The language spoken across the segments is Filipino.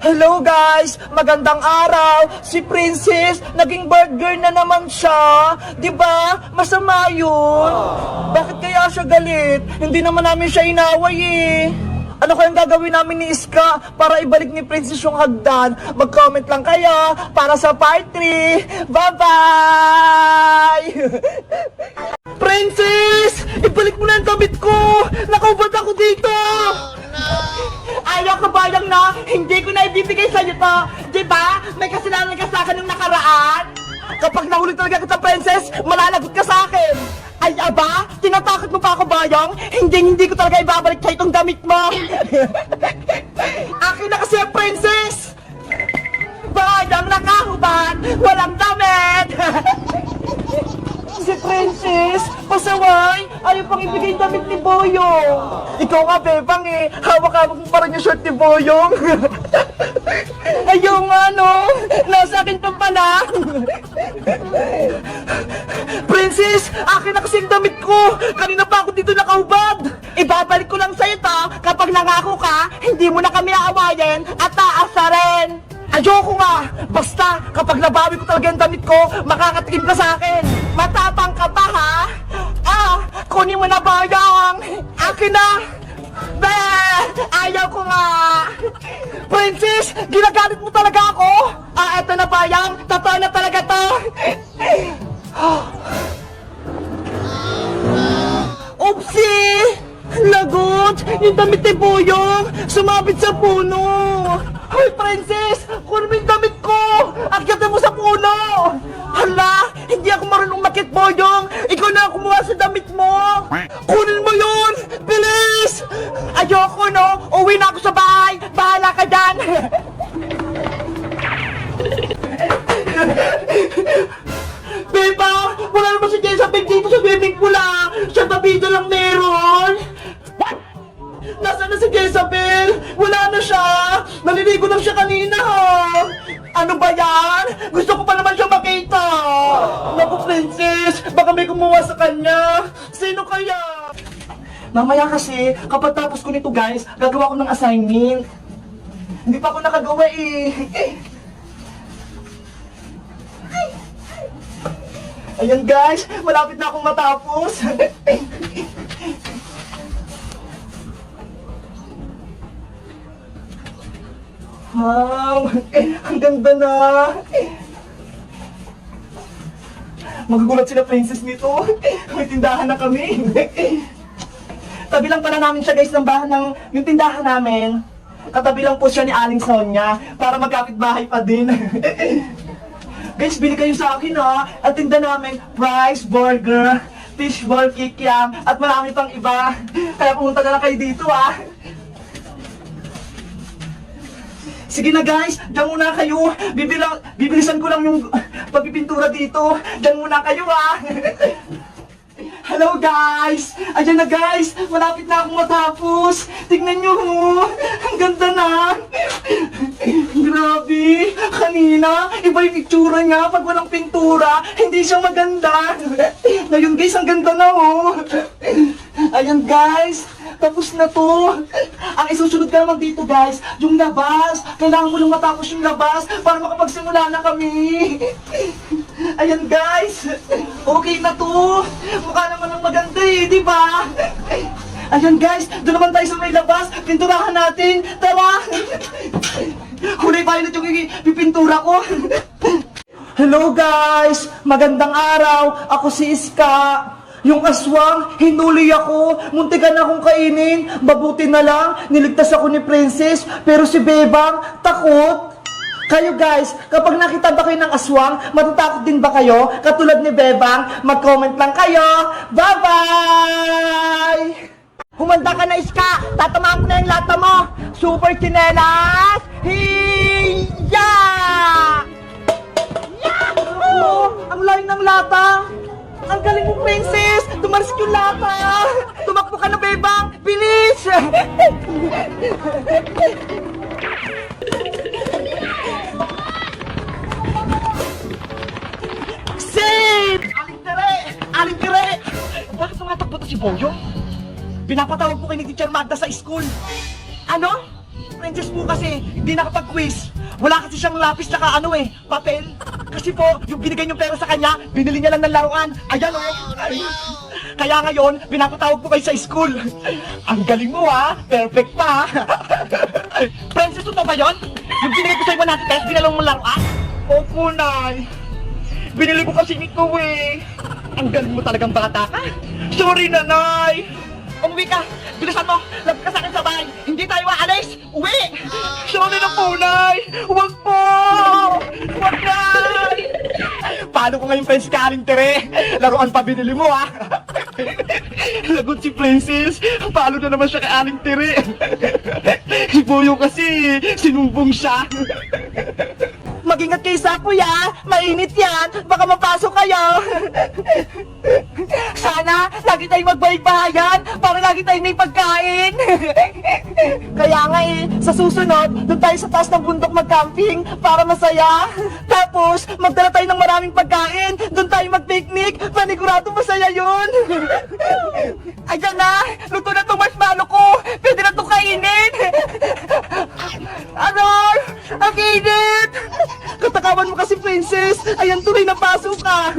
Hello guys! Magandang araw! Si Princess, naging bird girl na naman siya! Diba? Masama yun! Bakit kaya siya galit? Hindi naman namin siya inaway eh! Ano kayang gagawin namin ni Iska para ibalik ni Princess yung hagdan? Mag-comment lang kayo para sa part 3! Bye-bye! Princess! Ibalik mo na ang damit ko! Nakaubad ako dito! Ayaw ka bayang na, hindi ko na ibibigay sa'yo to. Diba? May kasalanan ka sa akin nung nakaraan. Kapag nahuli talaga kita, Princess, malalagot ka sa akin. Ay, aba? Tinatakot mo pa ako, bayang? Hindi ko talaga ibabalik sa'yo itong damit mo. Akin na kasi ang Princess. Bayang nakahubad, walang damit. Si Princess, pasaway, ayaw pang ibigay damit ni Boyong. Ikaw nga, Bebang eh, hawak-hawak mo pa rin yung shirt ni Boyong. Ayaw nga, no? Nasa akin pa pala. Princess, akin na kasi yung damit ko. Kanina pa ako dito nakahubad. Ibabalik ko lang sa'yo to kapag nangako ka, hindi mo na kami aawayin at aasarin. Ayoko nga! Basta, kapag nabawi ko talaga yung damit ko, makakatikim ka sa akin! Matapang ka ba, ha? Kunin mo na bayang! Akin na! Be! Ayaw ko nga! Princess, ginagalit mo talaga ako? Eto na bayang! Totoo na talaga to! Oopsie! Lagot! Yung damit ni Boyong! Sumabit sa puno! Hoy, Princess! Kunin mo yung damit ko! Akyatin mo sa puno! Hala! Hindi ako marunong makit, Boyong! Ikaw na ang kumuha sa damit mo! Kunin mo yun! Bilis! Ayoko, no? Uwi na ako sa bahay! Bahala ka dyan! Beba! Wala naman si Jessabel dito sa bibig pula! Siya tabida lang meron! Nasaan na si Jessabel? Wala na siya! Naliligo lang siya kanina, ha? Ano ba yan? Gusto ko pa naman siya makita! Naku, Princess! Baka may kumuha sa kanya! Sino kaya? Mamaya kasi, kapag tapos ko nito, guys, gagawa ko ng assignment. Hindi pa ako nakagawa, eh. Ayan, guys! Malapit na akong matapos! Wow! Ang ganda na! Magugulat sila, Princess, nito. May tindahan na kami. Tabi lang pala namin siya, guys, ng bahan yung tindahan namin. Katabi lang po siya ni Aling Sonia para magkapit-bahay pa din. Guys, bili kayo sa akin, ha? At tinda namin, fries, burger, fishball, kikiam, at marami pang iba. Kaya pumunta na lang kayo dito, ha? Sige na, guys, dyan muna kayo. Bibilisan ko lang yung pagpipintura dito. Dyan muna kayo, ha. Hello, guys. Ayan na, guys. Malapit na akong matapos. Tignan nyo, ang ganda na. Grabe. Kanina, iba yung itsura niya. Pag walang pintura, hindi siya maganda. Ngayon, guys, ang ganda na, oh. Ayan, guys. Tapos na to. Ang isusunod ka naman dito, guys, yung labas. Kailangan mo lang matapos yung labas para makapagsimula na kami. Ayan, guys. Okay na to. Mukha naman ang maganda eh, di ba? Ayan, guys. Doon naman tayo sa may labas. Pinturahan natin. Tara. Kulay violet yung pipintura ko. Hello, guys. Magandang araw. Ako si Iska. Yung aswang, hinuli ako, muntikan akong kainin, mabuti na lang, niligtas ako ni Princess, pero si Bebang, takot. Kayo guys, kapag nakita ba kayo ng aswang, matatakot din ba kayo? Katulad ni Bebang, mag-comment lang kayo. Bye-bye! Humanda ka na, Iska, tatamaan ko na yung lata mo. Super Chinelas, hiya! Yahoo! Ang layo ng lata. Ang galing mo, Princess! Tumarsik yung lata! Tumakbo ka na, Bebang! Bilis! Save! Aling tere! Aling tere! Bakit tumatakbo to si Boyong? Pinapatawag po kay ni Teacher Magda sa school. Ano? Princess po kasi, hindi nakapag-quiz. Wala kasi siyang lapis tsaka papel. Kasi po, yung binigay niyong pera sa kanya, binili niya lang ng laruan. Ayan Ay. Kaya ngayon, pinapatawag po kayo sa school. Ang galing mo perfect pa Princess, totoo ba yun? Yung binigay ko sa'yo 100 pesos, binalong mo laruan? Opo, Nay. Binili ko kasi nito Ang galing mo talagang bata ka. Sorry, Nanay. Umuwi ka. Bilisan mo. Labas ka sa akin sa bahay. Hindi tayo aalis. Uwi. Sorry na po, Nay. Huwag po. Huwag, Nay. Paano ko ngayon, friends, ka, Aling Tere? Laruan pa binili mo, Lagot si Princess. Paano na naman siya kay Aling Tere? Si Boyo kasi, sinumbong siya. Mag-ingat kayo sa kuya, mainit yan, baka mapasok kayo. Sana, lagi tayong magbaybayan, para lagi tayong may pagkain. Kaya nga sa susunod, doon tayo sa taas ng bundok mag-camping, para masaya. Tapos, magdala tayo ng maraming pagkain, doon tayo mag-picnic, panigurado masaya yun. Ayan na, luto na itong marshmallow ko, pwede na itong kainin. Aray, ang init. Katakawan mo kasi, Princess. Ayan, tuloy na pasok ka.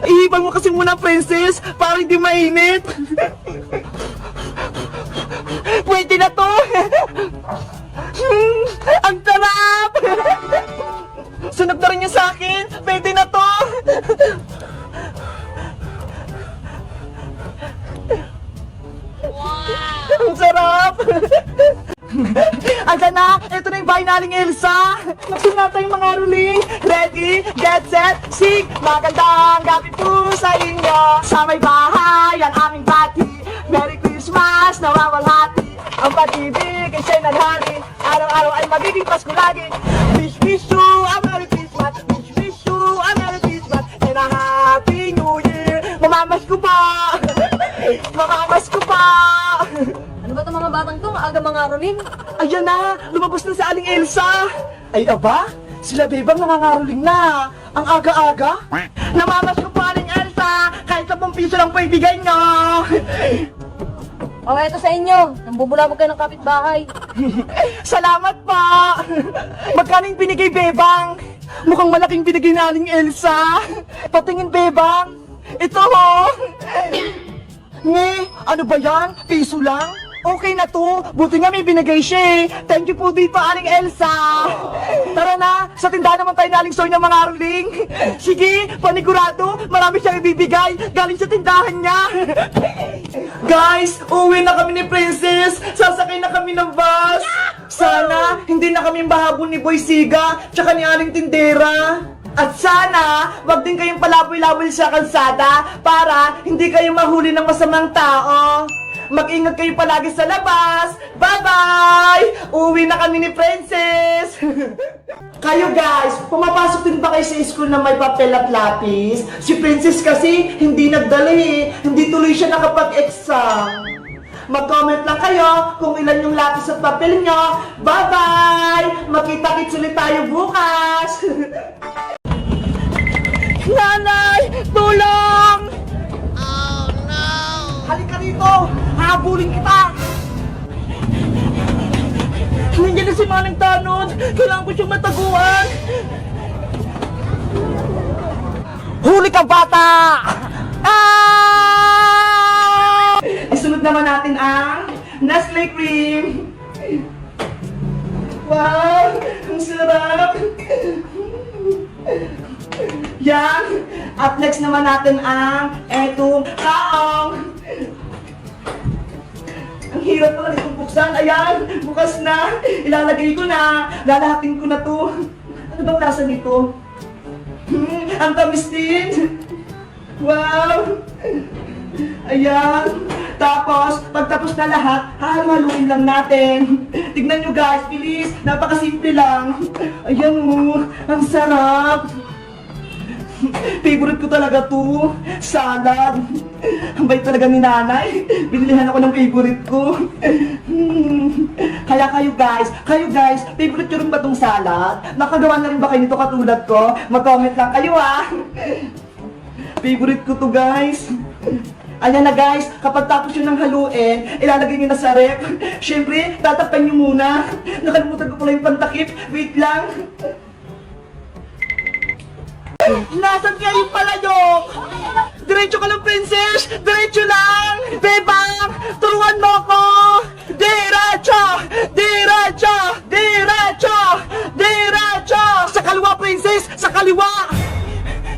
Ihiban mo kasi muna, Princess, para hindi mainit. Pwede na to. Ang sarap. Sunog na rin niya sa akin. Pwede na to. Wow. Ang sarap. Ayan na, ito na yung bahay naling Elsa. Magsimula tayong mga ruling. Ready, get set, sing. Magandang gabi po sa inyo. Sa may bahay, ang aming bati. Merry Christmas, nawawalhati. Ang pag-ibig ay siya'y naghari. Araw-araw ay magiging Pasko lagi. Wish you a Merry Christmas. Wish you a Merry Christmas and a Happy New Year. Mamamas ko pa. Mamamas ko pa. Ano ba itong mga batang to? Aga mga rolling. Ayan na, lumabas na si Aling Elsa. Ay aba, sila Bebang nangangaroling na. Ang aga-aga. Namamas ko po, Aling Elsa. Kahit 10 piso lang po ibigay nyo. O, eto sa inyo. Nambubulabog kayo ng kapitbahay. Salamat po. Magkano yung binigay, Bebang? Mukhang malaking binigay na Aling Elsa. Patingin, Bebang. Ito ho. Ano ba yan? Piso lang? Okay na to. Buti nga may binigay siya. Thank you po dito, Aling Elsa. Tara na, sa tindahan naman tayo na Aling Soy ng mga ruling. Sige, panigurado, marami siyang ibibigay galing sa tindahan niya. Guys, uwi na kami ni Princess. Sasakay na kami ng bus. Sana, hindi na kami bahabon ni Boy Siga tsaka ni Aling Tindera. At sana, wag din kayong palaboy-laboy sa kalsada para hindi kayo mahuli ng masamang tao. Mag-ingat kayo palagi sa labas. Bye-bye! Uwi na kami ni Princess. Kayo guys, pumapasok din ba kayo sa school na may papel at lapis? Si Princess kasi hindi nagdali. Hindi tuloy siya nakapag-exam. Mag-comment lang kayo kung ilan yung lapis at papel nyo. Bye-bye! Makita-kits ulit tayo bukas. Nanay! Tulong! Oh no! Halika rito! Habulin kita! Nandiyan na si Manang Tanod! Kailangan ko siyang mataguan! Huli ka, bata! Ah! Isunod naman natin ang Nestle Cream! Wow! Ang sarap! Yan! At next naman natin ang etong kaong! Ang hirap pala nitong buksan. Ayan! Bukas na! Ilalagay ko na! Lalahatin ko na to! Ano bang lasa nito? Ang tamis din! Wow! Ayan! Tapos, pagtapos na lahat, hahaluin lang natin. Tignan nyo guys, bilis! Napakasimple lang! Ayan o! Ang sarap! Favorite ko talaga to. Salad. Ang bait talaga ni nanay. Binilihan ako ng favorite ko. Kaya kayo guys, favorite nyo rin ba tong salad? Nakagawa na rin ba kayo nito katulad ko? Mag-comment lang kayo ah. Favorite ko to guys. Ayan na guys, kapag tapos yun ng haluin, ilalagay nyo na sa rep. Siyempre, tatakpan nyo muna. Nakalimutan ko pala yung pantakip. Wait lang. Nasaan kaya yung palayok? Diretso ka lang, princess! Diretso lang! Bebang! Turuan mo ko! Diretso! Diretso! Diretso! Diretso! Sa kaliwa, princess! Sa kaliwa!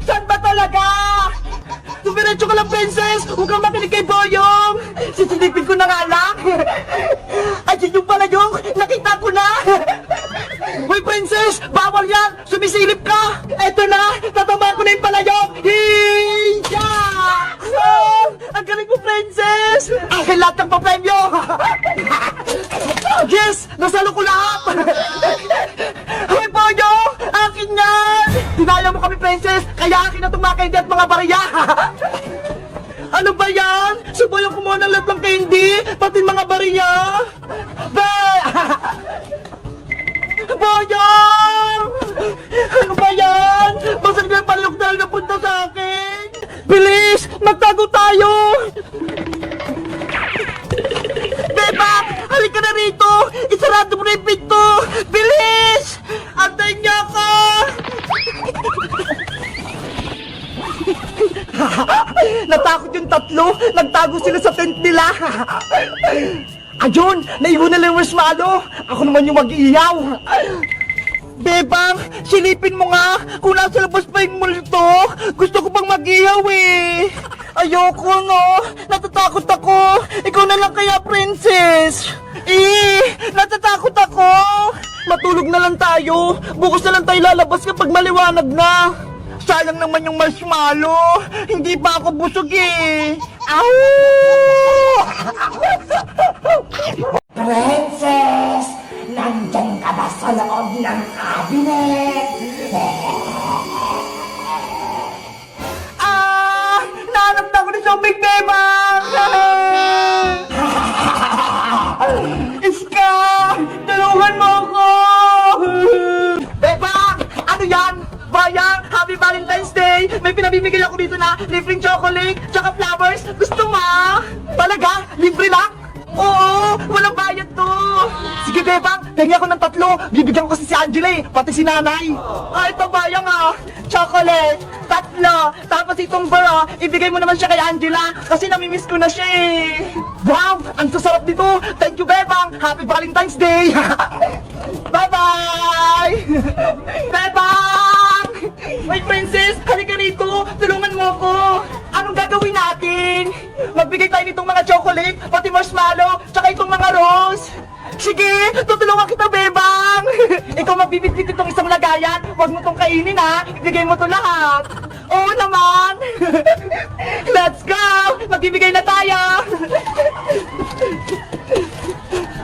Saan ba talaga? Dumiretso ka lang, princess! Huwag kang makinig kay Boyong! Sisilipin ko na nga lang! Ayun yung palayok! Nakita ko na! Hoy, princess! Bawal yan! Sumisilip ka! Eto na! Tatamaan ko na yung palayok! Hiya! Oh, ang galing mo, princess! Akin lahat ng papremyo! Yes! Nasalo ko lahat! Hoy, Boyong! Akin yan! Dinaya mo kami, princess! Kaya akin na itong mga candy at mga bariya! Ano ba yan? Si Boyong kumuha ng lahat ng candy! Pati mga bariya! Be! Boyong! Ano ba yan? Bakit may palok talaga punta sa akin? Bilis! Magtago tayo! Beba! Halika na rito! Isarado mo na yung pinto! Bilis! Antayin niya ako! Natakot yung tatlo! Nagtago sila sa tent nila! Ayun! Naiwan na lang yung marshmallow! Ako naman yung mag-iiyaw! Bebang! Silipin mo nga! Kung nasa labas pa yung multo! Gusto ko pang mag-iiyaw eh! Ayoko no! Natatakot ako! Ikaw na lang kaya, princess! Natatakot ako! Matulog na lang tayo! Bukas na lang tayo lalabas kapag maliwanag na! Sayang naman yung marshmallow! Hindi pa ako busog eh! Ow! Princess! Nandyan ka ba sa loob ng cabinet? Nahanap na ako ni Zombie Bebang! Iska! Tulungan mo ako! Bebang! Ano yan? Bayang! Happy Valentine's Day! May pinabibigay ako dito na libreng chocolate tsaka flowers. Gusto mo? Talaga? Libre lang? Oo! Walang bayad to! Sige, Bebang! Pengi ako ng 3! Bibigyan ko kasi si Angela eh! Pati si nanay! Ito bayang chocolate! 3! Tapos itong bar ibigay mo naman siya kay Angela kasi namimiss ko na siya eh! Wow! Ang sasarap dito! Thank you, Bebang! Happy Valentine's Day! Bye-bye! Bebang! May princess! Halika rito! Tulungan mo ako! Anong gagawin natin? Magbigay tayo nitong mga chocolate, pati marshmallow, tsaka itong mga rose! Sige! Tutulungan kita, Bebang! Ikaw magbibitbit itong isang lagayan, huwag mo tong kainin ha! Ibigay mo to lahat! Oo naman! Let's go! Magbibigay na tayo!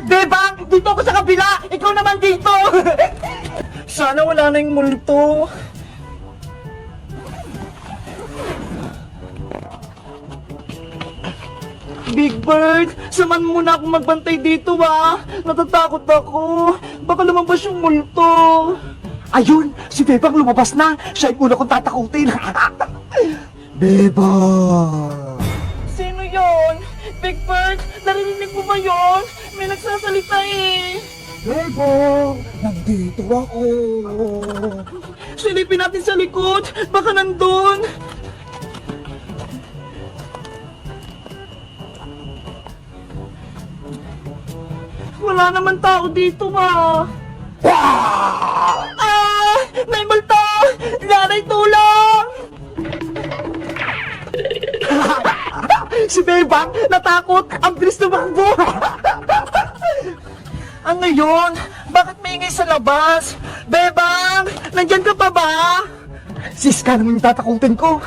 Bebang! Dito ako sa kabila! Ikaw naman dito! Sana wala na yung multo! Big Bird, samahan mo na akong magbantay dito Natatakot ako. Baka lumabas yung multo. Ayun, si Bebang lumabas na. Siya yung una kong tatakutin. Bebang! Sino yon? Big Bird, narinig mo ba yon? May nagsasalita eh. Bebang, nandito ako. Silipin natin sa likod. Baka nandun. Wala naman tao dito may multo! Nanay, tulong! Si Bebang, natakot! Ang bilis tumakbo! Ang ngayon, bakit may ingay sa labas? Bebang, nandyan ka pa ba? Sis ka naman yung tatakutin ko.